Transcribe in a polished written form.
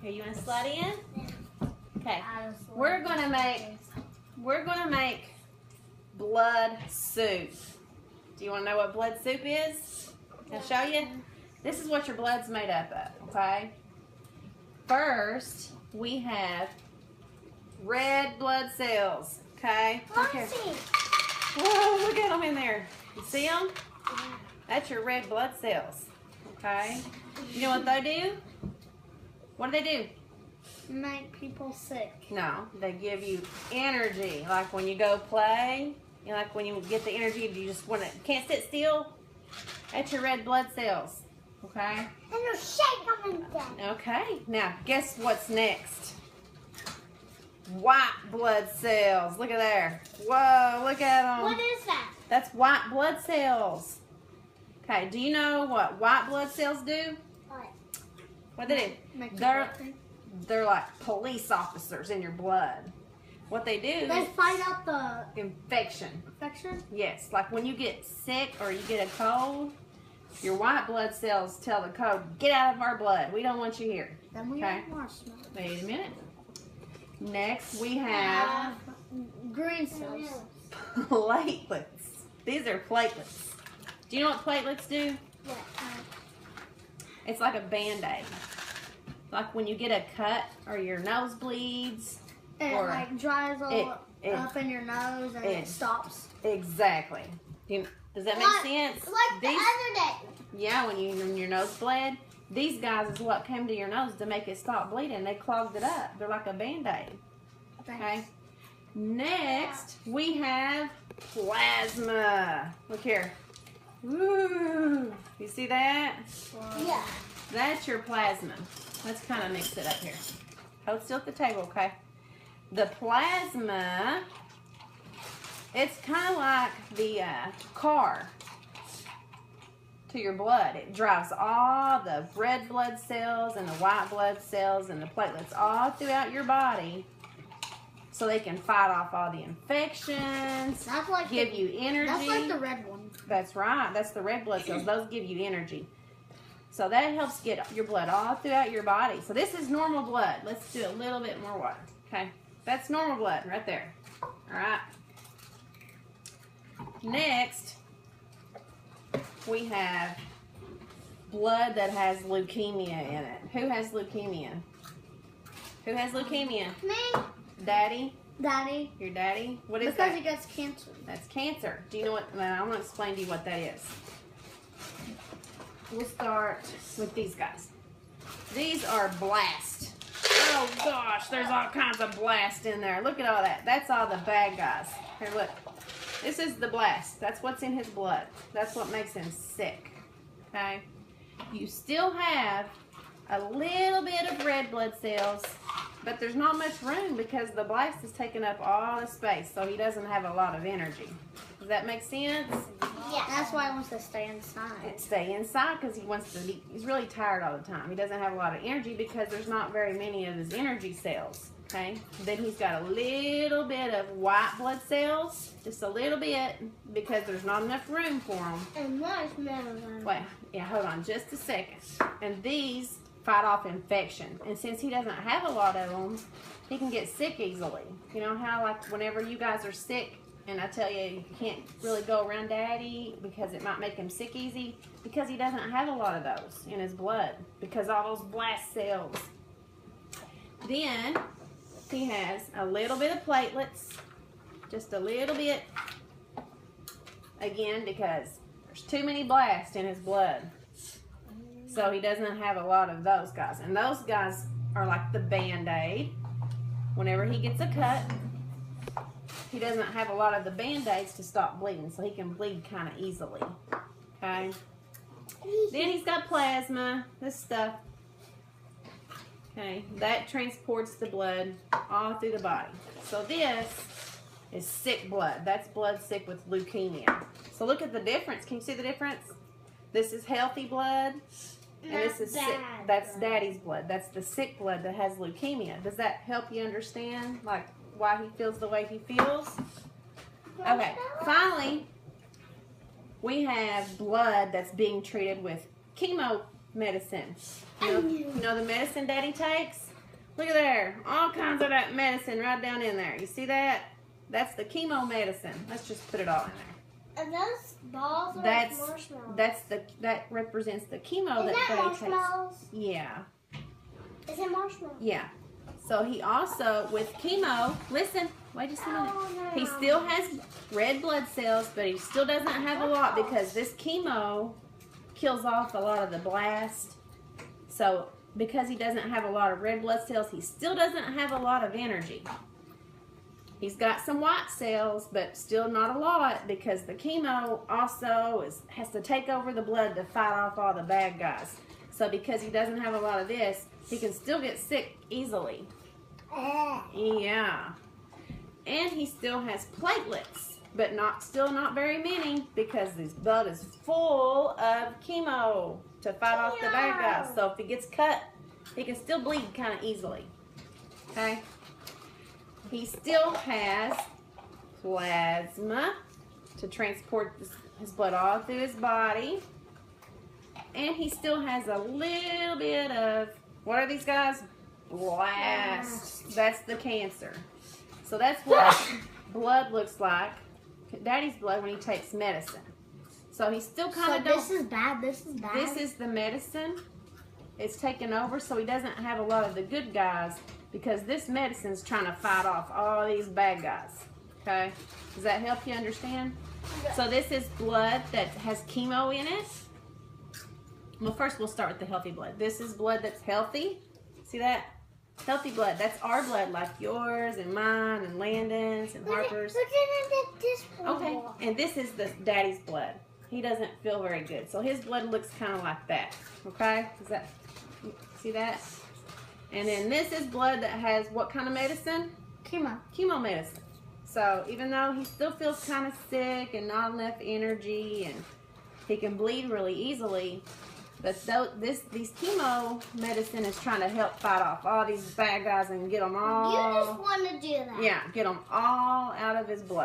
Here, you want to slide in? Yeah. Okay. We're gonna make blood soup. Do you want to know what blood soup is? I'll show you. This is what your blood's made up of. Okay. First, we have red blood cells. Okay. Look here. Whoa! Look at them in there. You see them? That's your red blood cells. Okay. You know what they do? What do they do? Make people sick. No, they give you energy. Like when you go play, you know, like when you get the energy, you just want to, can't sit still. That's your red blood cells. Okay? And you shake them and down. Okay. Now, guess what's next? White blood cells. Look at there. Whoa, look at them. What is that? That's white blood cells. Okay, do you know what white blood cells do? What? What they do? They're like police officers in your blood. What they do They is find out the infection. infection? Yes, like when you get sick or you get a cold, your white blood cells tell the cold, get out of our blood. We don't want you here. Then we Okay. have marshmallows. Wait a minute. Next we have Green cells. platelets. These are platelets. Do you know what platelets do? Yeah. It's like a Band-Aid. Like when you get a cut or your nose bleeds. It or like dries all up in your nose and it stops. Exactly. Does that make sense? Like the other day. Yeah, when your nose bled. These guys is what came to your nose to make it stop bleeding. They clogged it up. They're like a Band-Aid. Okay. Next, we have plasma. Look here. Ooh. You see that? Yeah. That's your plasma. Let's kind of mix it up here. Hold still at the table, okay? The plasma, it's kind of like the car to your blood. It drives all the red blood cells and the white blood cells and the platelets all throughout your body so they can fight off all the infections, That's like give you energy. That's like the red one. That's right. That's the red blood cells. Those give you energy. So that helps get your blood all throughout your body. So this is normal blood. Let's do a little bit more water. Okay. That's normal blood right there. All right. Next, we have blood that has leukemia in it. Who has leukemia? Who has leukemia? Me. Daddy? Daddy. Your daddy? What is because that? he gets cancer. That's cancer. Do you know what? I'm going to explain to you what that is. We'll start with these guys. These are blast. Oh gosh, there's all kinds of blast in there. Look at all that. That's all the bad guys. Here, look. This is the blast. That's what's in his blood. That's what makes him sick. Okay? You still have a little bit of red blood cells, but there's not much room because the blast is taking up all the space, so he doesn't have a lot of energy. Does that make sense? Yeah. That's why he wants to stay inside. Stay inside because he wants to be, he's really tired all the time. He doesn't have a lot of energy because there's not very many of his energy cells. Okay? Then he's got a little bit of white blood cells, just a little bit, because there's not enough room for them. And marshmallows. Wait, yeah, hold on just a second. And these fight off infection. And since he doesn't have a lot of them, he can get sick easily. You know how, like, whenever you guys are sick, and I tell you, you can't really go around Daddy because it might make him sick easy, because he doesn't have a lot of those in his blood, because all those blast cells. Then he has a little bit of platelets, just a little bit, again, because there's too many blasts in his blood. So he doesn't have a lot of those guys. And those guys are like the Band-Aid. Whenever he gets a cut, he doesn't have a lot of the Band-Aids to stop bleeding, so he can bleed kind of easily. Okay? Then he's got plasma, this stuff. Okay, that transports the blood all through the body. So this is sick blood. That's blood sick with leukemia. So look at the difference. Can you see the difference? This is healthy blood, and this is sick. That's Daddy's blood. That's the sick blood that has leukemia. Does that help you understand, like, why he feels the way he feels? Okay, finally, we have blood that's being treated with chemo medicine. You know the medicine Daddy takes? Look at there. All kinds of that medicine right down in there. You see that? That's the chemo medicine. Let's just put it all in there. Are those balls or marshmallows? That represents the chemo that Daddy takes. Marshmallows? Yeah. Is it marshmallows? Yeah. So he also, with chemo, listen, wait just a minute. No. He still has red blood cells, but he still doesn't have a lot because this chemo kills off a lot of the blast. So because he doesn't have a lot of red blood cells, he still doesn't have a lot of energy. He's got some white cells, but still not a lot because the chemo also has to take over the blood to fight off all the bad guys. So because he doesn't have a lot of this, he can still get sick easily. Yeah. And he still has platelets, but still not very many because his blood is full of chemo to fight off the bad guys. So if he gets cut, he can still bleed kind of easily. Okay? He still has plasma to transport his blood all through his body. And he still has a little bit of, what are these guys? Blast. That's the cancer. So that's what blood looks like. Daddy's blood when he takes medicine. So he still kind of this is bad. This is bad. This is the medicine. It's taken over, so he doesn't have a lot of the good guys because this medicine's trying to fight off all these bad guys. Okay? Does that help you understand? So this is blood that has chemo in it. Well, first we'll start with the healthy blood. This is blood that's healthy. See that? Healthy blood. That's our blood, like yours and mine and Landon's and Harper's. Okay. And this is the Daddy's blood. He doesn't feel very good. So his blood looks kind of like that. Okay? Is that, see that? And then this is blood that has what kind of medicine? Chemo. Chemo medicine. So even though he still feels kind of sick and not enough energy and he can bleed really easily, but these chemo medicine is trying to help fight off all these bad guys and get them all. You just want to do that. Yeah, get them all out of his blood.